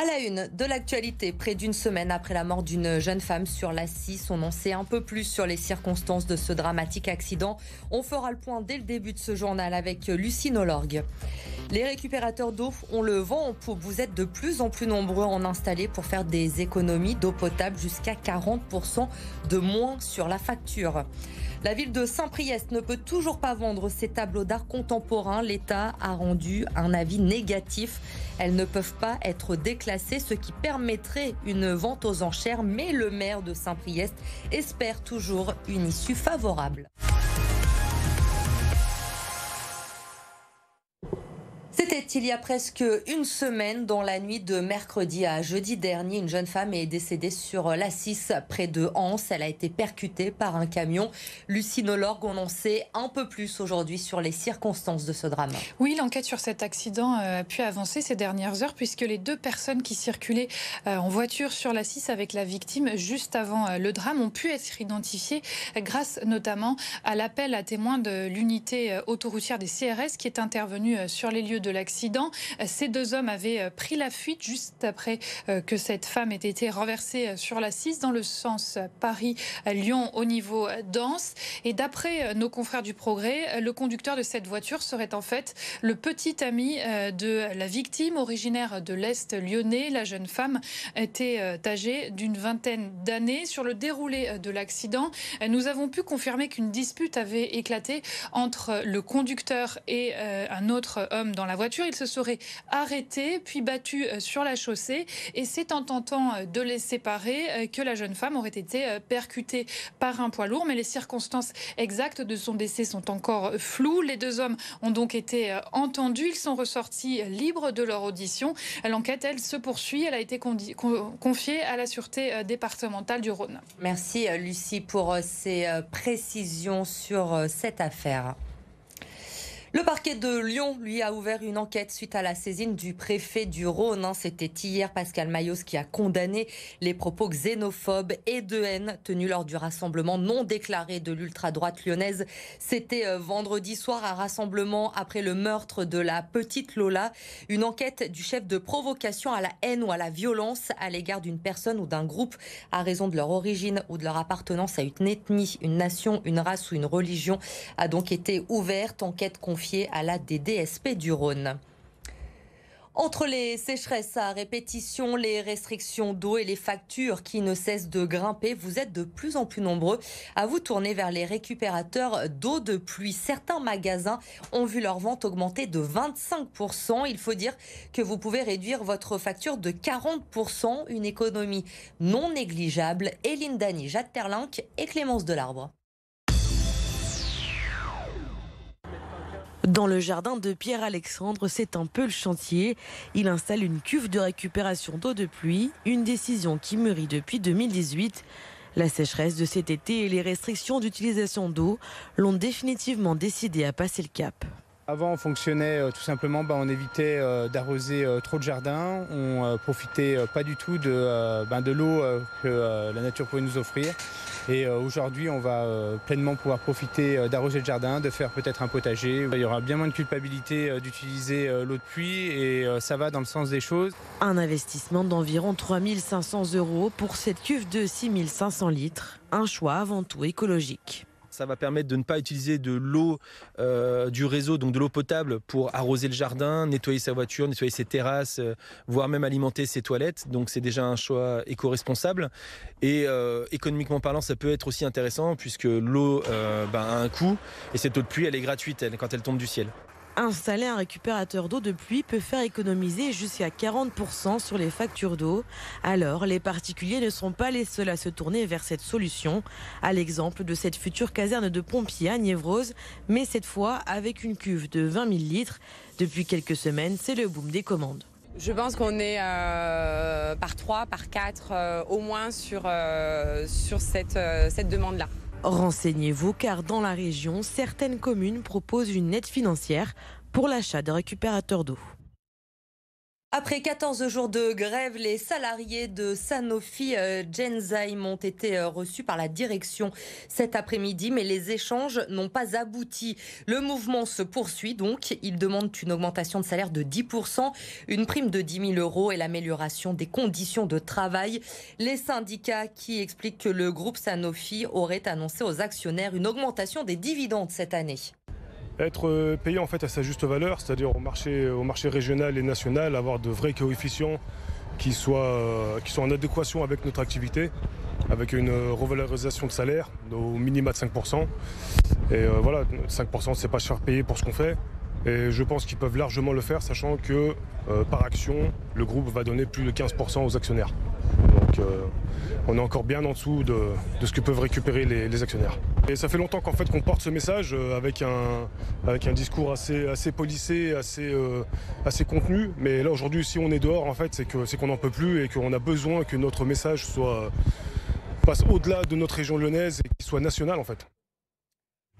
À la une de l'actualité, près d'une semaine après la mort d'une jeune femme sur la 6, on en sait un peu plus sur les circonstances de ce dramatique accident. On fera le point dès le début de ce journal avec Lucie Nolorgue. Les récupérateurs d'eau ont le vent en poupe. Vous êtes de plus en plus nombreux à en installer pour faire des économies d'eau potable jusqu'à 40% de moins sur la facture. La ville de Saint-Priest ne peut toujours pas vendre ses tableaux d'art contemporains. L'État a rendu un avis négatif. Elles ne peuvent pas être déclassées, ce qui permettrait une vente aux enchères. Mais le maire de Saint-Priest espère toujours une issue favorable. C'était il y a presque une semaine, dans la nuit de mercredi à jeudi dernier. Une jeune femme est décédée sur l'A6 près de Anse. Elle a été percutée par un camion. Lucie Nolorgue, on en sait un peu plus aujourd'hui sur les circonstances de ce drame. Oui, l'enquête sur cet accident a pu avancer ces dernières heures puisque les deux personnes qui circulaient en voiture sur l'A6 avec la victime juste avant le drame ont pu être identifiées grâce notamment à l'appel à témoins de l'unité autoroutière des CRS qui est intervenue sur les lieux de l'accident. Ces deux hommes avaient pris la fuite juste après que cette femme ait été renversée sur l'A6 dans le sens Paris-Lyon au niveau d'Anse. Et d'après nos confrères du Progrès, le conducteur de cette voiture serait en fait le petit ami de la victime, originaire de l'Est lyonnais. La jeune femme était âgée d'une vingtaine d'années. Sur le déroulé de l'accident, nous avons pu confirmer qu'une dispute avait éclaté entre le conducteur et un autre homme dans la voiture. Ils se seraient arrêtés puis battus sur la chaussée et c'est en tentant de les séparer que la jeune femme aurait été percutée par un poids lourd. Mais les circonstances exactes de son décès sont encore floues. Les deux hommes ont donc été entendus. Ils sont ressortis libres de leur audition. L'enquête, elle, se poursuit. Elle a été confiée à la Sûreté départementale du Rhône. Merci Lucie pour ces précisions sur cette affaire. Le parquet de Lyon, lui, a ouvert une enquête suite à la saisine du préfet du Rhône. C'était hier Pascal Mayos qui a condamné les propos xénophobes et de haine tenus lors du rassemblement non déclaré de l'ultra-droite lyonnaise. C'était vendredi soir, un rassemblement après le meurtre de la petite Lola. Une enquête du chef de provocation à la haine ou à la violence à l'égard d'une personne ou d'un groupe à raison de leur origine ou de leur appartenance à une ethnie, une nation, une race ou une religion a donc été ouverte. Enquête confiée à la DDSP du Rhône. Entre les sécheresses à répétition, les restrictions d'eau et les factures qui ne cessent de grimper, vous êtes de plus en plus nombreux à vous tourner vers les récupérateurs d'eau de pluie. Certains magasins ont vu leur vente augmenter de 25%. Il faut dire que vous pouvez réduire votre facture de 40%, une économie non négligeable. Éline Dany, Jade Terlinck et Clémence Delarbre. Dans le jardin de Pierre-Alexandre, c'est un peu le chantier. Il installe une cuve de récupération d'eau de pluie, une décision qui mûrit depuis 2018. La sécheresse de cet été et les restrictions d'utilisation d'eau l'ont définitivement décidé à passer le cap. Avant, on fonctionnait tout simplement, on évitait d'arroser trop de jardins, on profitait pas du tout de l'eau que la nature pouvait nous offrir. Et aujourd'hui, on va pleinement pouvoir profiter d'arroser le jardin, de faire peut-être un potager. Il y aura bien moins de culpabilité d'utiliser l'eau de pluie et ça va dans le sens des choses. Un investissement d'environ 3 500 € pour cette cuve de 6 500 litres. Un choix avant tout écologique. Ça va permettre de ne pas utiliser de l'eau du réseau, donc de l'eau potable, pour arroser le jardin, nettoyer sa voiture, nettoyer ses terrasses, voire même alimenter ses toilettes. Donc c'est déjà un choix éco-responsable. Et économiquement parlant, ça peut être aussi intéressant puisque l'eau a un coût et cette eau de pluie, elle est gratuite quand elle tombe du ciel. Installer un récupérateur d'eau de pluie peut faire économiser jusqu'à 40% sur les factures d'eau. Alors, les particuliers ne sont pas les seuls à se tourner vers cette solution. À l'exemple de cette future caserne de pompiers à Niévrose, mais cette fois avec une cuve de 20 000 litres. Depuis quelques semaines, c'est le boom des commandes. Je pense qu'on est par 3, par 4 au moins sur cette demande-là. Renseignez-vous car dans la région, certaines communes proposent une aide financière pour l'achat de récupérateurs d'eau. Après 14 jours de grève, les salariés de Sanofi Genzyme ont été reçus par la direction cet après-midi, mais les échanges n'ont pas abouti. Le mouvement se poursuit donc. Ils demandent une augmentation de salaire de 10%, une prime de 10 000 euros et l'amélioration des conditions de travail. Les syndicats qui expliquent que le groupe Sanofi aurait annoncé aux actionnaires une augmentation des dividendes cette année. Être payé en fait à sa juste valeur, c'est-à-dire au marché régional et national, avoir de vrais coefficients qui soient en adéquation avec notre activité, avec une revalorisation de salaire au minima de 5%. Et voilà, 5% c'est pas cher payé pour ce qu'on fait. Et je pense qu'ils peuvent largement le faire, sachant que par action, le groupe va donner plus de 15% aux actionnaires. Donc on est encore bien en dessous de ce que peuvent récupérer les actionnaires. Et ça fait longtemps qu'on porte ce message avec un discours assez policé, assez contenu. Mais là aujourd'hui, si on est dehors, en fait, c'est qu'on n'en peut plus et qu'on a besoin que notre message passe au-delà de notre région lyonnaise et qu'il soit national en fait.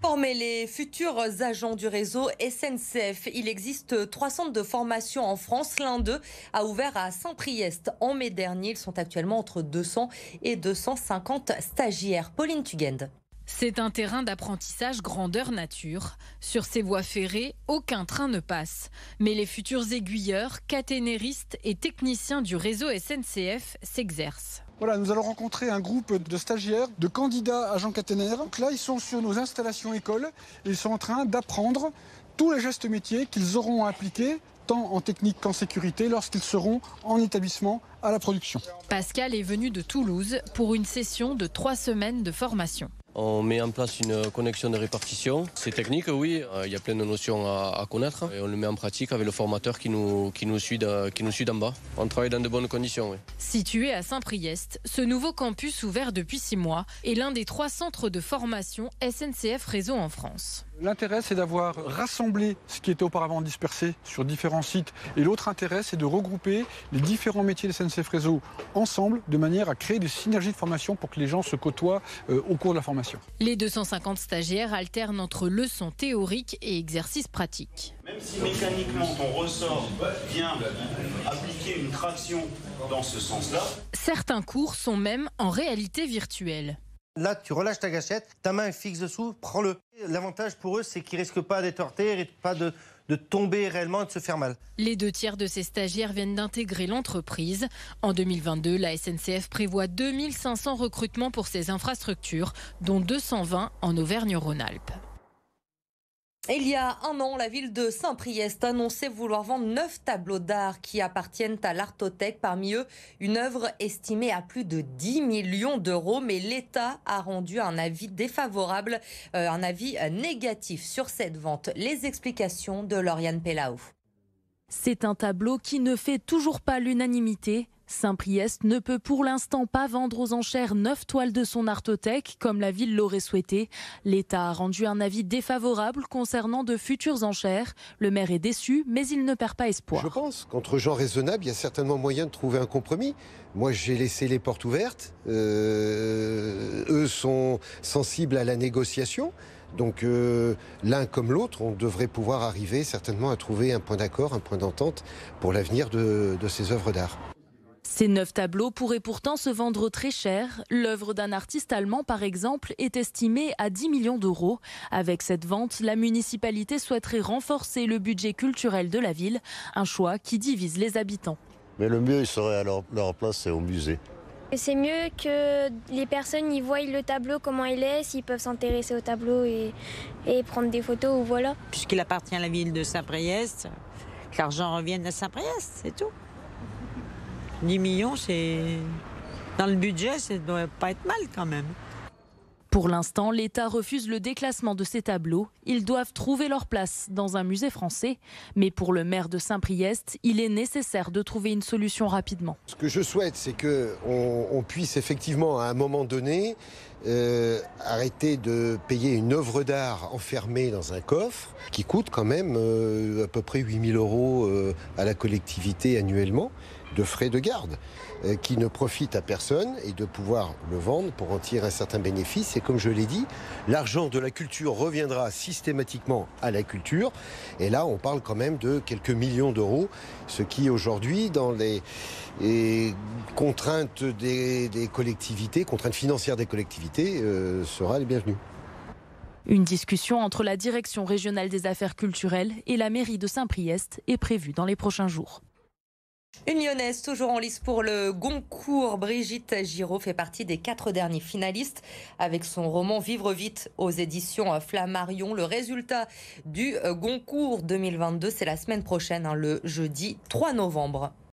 Former les futurs agents du réseau SNCF. Il existe 3 centres de formation en France. L'un d'eux a ouvert à Saint-Priest en mai dernier. Ils sont actuellement entre 200 et 250 stagiaires. Pauline Tugend. C'est un terrain d'apprentissage grandeur nature. Sur ces voies ferrées, aucun train ne passe. Mais les futurs aiguilleurs, caténéristes et techniciens du réseau SNCF s'exercent. Voilà, nous allons rencontrer un groupe de stagiaires, de candidats agents caténaires. Donc là, ils sont sur nos installations écoles et ils sont en train d'apprendre tous les gestes métiers qu'ils auront à appliquer, tant en technique qu'en sécurité, lorsqu'ils seront en établissement à la production. Pascal est venu de Toulouse pour une session de 3 semaines de formation. On met en place une connexion de répartition. C'est technique, oui. Il y a plein de notions à connaître. Et on le met en pratique avec le formateur qui nous suit d'en bas. On travaille dans de bonnes conditions, oui. Situé à Saint-Priest, ce nouveau campus ouvert depuis 6 mois est l'un des 3 centres de formation SNCF Réseau en France. L'intérêt, c'est d'avoir rassemblé ce qui était auparavant dispersé sur différents sites. Et l'autre intérêt, c'est de regrouper les différents métiers de SNCF Réseau ensemble, de manière à créer des synergies de formation pour que les gens se côtoient au cours de la formation. Les 250 stagiaires alternent entre leçons théoriques et exercices pratiques. Même si mécaniquement ton ressort vient appliquer une traction dans ce sens-là. Certains cours sont même en réalité virtuelle. Là, tu relâches ta gâchette, ta main est fixe dessous, prends-le. L'avantage pour eux, c'est qu'ils ne risquent pas d'être heurtés et pas de tomber réellement et de se faire mal. Les 2 tiers de ces stagiaires viennent d'intégrer l'entreprise. En 2022, la SNCF prévoit 2500 recrutements pour ses infrastructures, dont 220 en Auvergne-Rhône-Alpes. Il y a un an, la ville de Saint-Priest annonçait vouloir vendre 9 tableaux d'art qui appartiennent à l'Artothèque. Parmi eux, une œuvre estimée à plus de 10 millions d'euros. Mais l'État a rendu un avis défavorable, un avis négatif sur cette vente. Les explications de Lauriane Pellaou. C'est un tableau qui ne fait toujours pas l'unanimité. Saint-Priest ne peut pour l'instant pas vendre aux enchères 9 toiles de son Artothèque, comme la ville l'aurait souhaité. L'État a rendu un avis défavorable concernant de futures enchères. Le maire est déçu, mais il ne perd pas espoir. Je pense qu'entre gens raisonnables, il y a certainement moyen de trouver un compromis. Moi, j'ai laissé les portes ouvertes. Eux sont sensibles à la négociation. Donc l'un comme l'autre, on devrait pouvoir arriver certainement à trouver un point d'accord, un point d'entente pour l'avenir de ces œuvres d'art. Ces 9 tableaux pourraient pourtant se vendre très cher. L'œuvre d'un artiste allemand, par exemple, est estimée à 10 millions d'euros. Avec cette vente, la municipalité souhaiterait renforcer le budget culturel de la ville, un choix qui divise les habitants. Mais le mieux, il serait à leur place, c'est au musée. C'est mieux que les personnes y voient le tableau, comment il est, s'ils peuvent s'intéresser au tableau et prendre des photos, ou voilà. Puisqu'il appartient à la ville de Saint-Priest, que l'argent revienne à Saint-Priest, c'est tout. 10 millions, c'est dans le budget, ça ne doit pas être mal quand même. Pour l'instant, l'État refuse le déclassement de ces tableaux. Ils doivent trouver leur place dans un musée français. Mais pour le maire de Saint-Priest, il est nécessaire de trouver une solution rapidement. Ce que je souhaite, c'est qu'on puisse effectivement, à un moment donné, arrêter de payer une œuvre d'art enfermée dans un coffre qui coûte quand même à peu près 8 000 € à la collectivité annuellement. de frais de garde qui ne profitent à personne et de pouvoir le vendre pour en tirer un certain bénéfice. Et comme je l'ai dit, l'argent de la culture reviendra systématiquement à la culture. Et là, on parle quand même de quelques millions d'euros, ce qui aujourd'hui, dans les contraintes des collectivités, contraintes financières des collectivités, sera les bienvenus. Une discussion entre la Direction régionale des affaires culturelles et la mairie de Saint-Priest est prévue dans les prochains jours. Une Lyonnaise toujours en lice pour le Goncourt. Brigitte Giraud fait partie des 4 derniers finalistes avec son roman Vivre vite aux éditions Flammarion. Le résultat du Goncourt 2022, c'est la semaine prochaine, le jeudi 3 novembre.